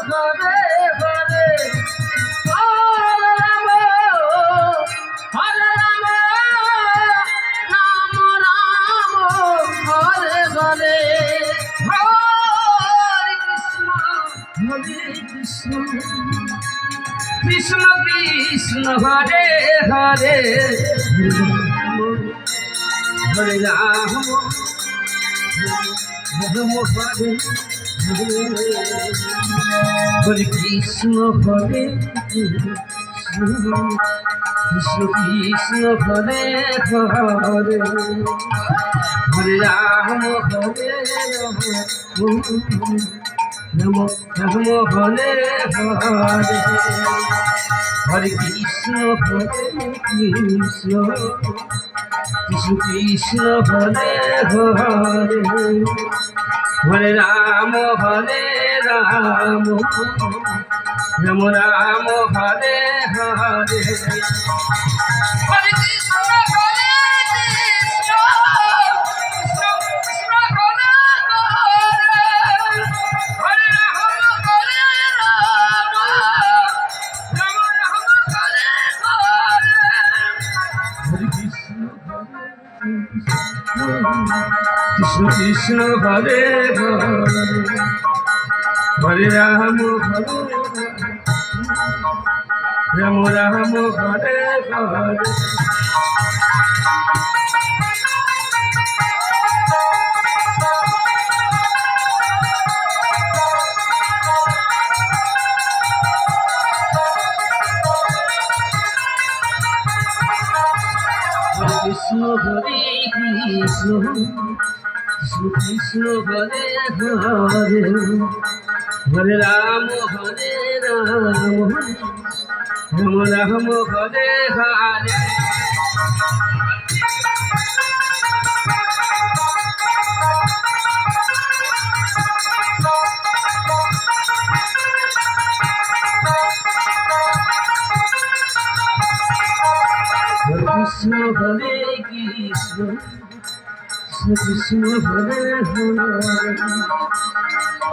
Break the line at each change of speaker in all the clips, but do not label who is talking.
Hare Hare Hare Ram Ram Ram Hare Hare Hare Krishna Krishna Krishna Hare Hare Hare Ram Ram Hare Hare Krishna Hare Krishna Krishna Hare Hare Hare Ram Hare Ram Ram Hare Hare Hare Krishna Krishna Krishna Hare Hare Hare Ram Ram Ram Ram Hare Hare Hare Krishna Hare Krishna Krishna Krishna Hare Hare Hare Ram Hare Ram Ram Ram Hare Hare Hare Krishna Krishna Krishna Hare Hare Hare Ram Ram Ram Hare Hare Krishna Hare Krishna Krishna Krishna Hare Hare Hare Ram Ram Ram Hare Hare Krishna Hare Krishna Krishna Hare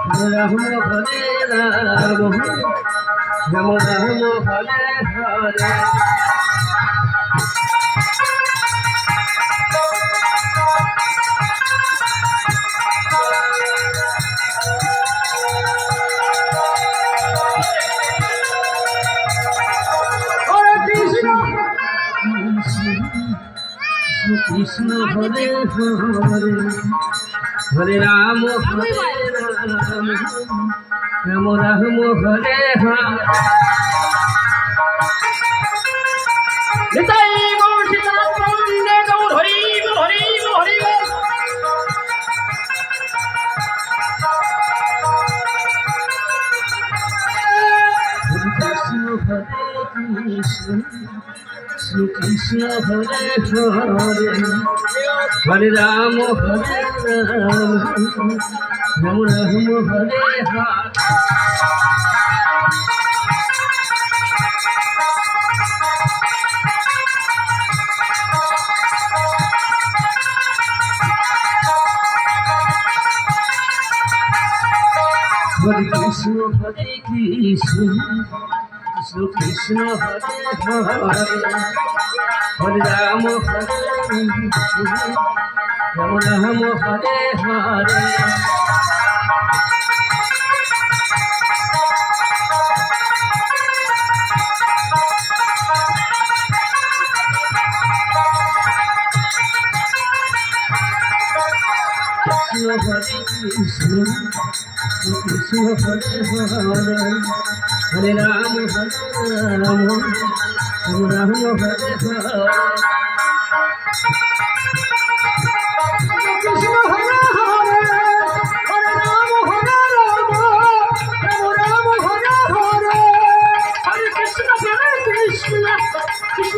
Hare Ram Hare Ram Ram Ram Hare Hare Krishna Hare Hare Hare Ram Ram Ram Hare Hare Nitai Gour সীতানন্দে Gour Hari Hari Hari Krishna Hare Krishna Krishna Hare Hare Hare Ram Ram Ram Hare Hare Hare Krishna Krishna Krishna Hare Hare Hare Ram Ram Hare Hare Krishna Hare Krishna Krishna Hare Hare Hare Ram Ram Ram Hare Hare Krishna Hare Hare Hare Ram Ram Ram Hare Hare Hare Krishna Hare Krishna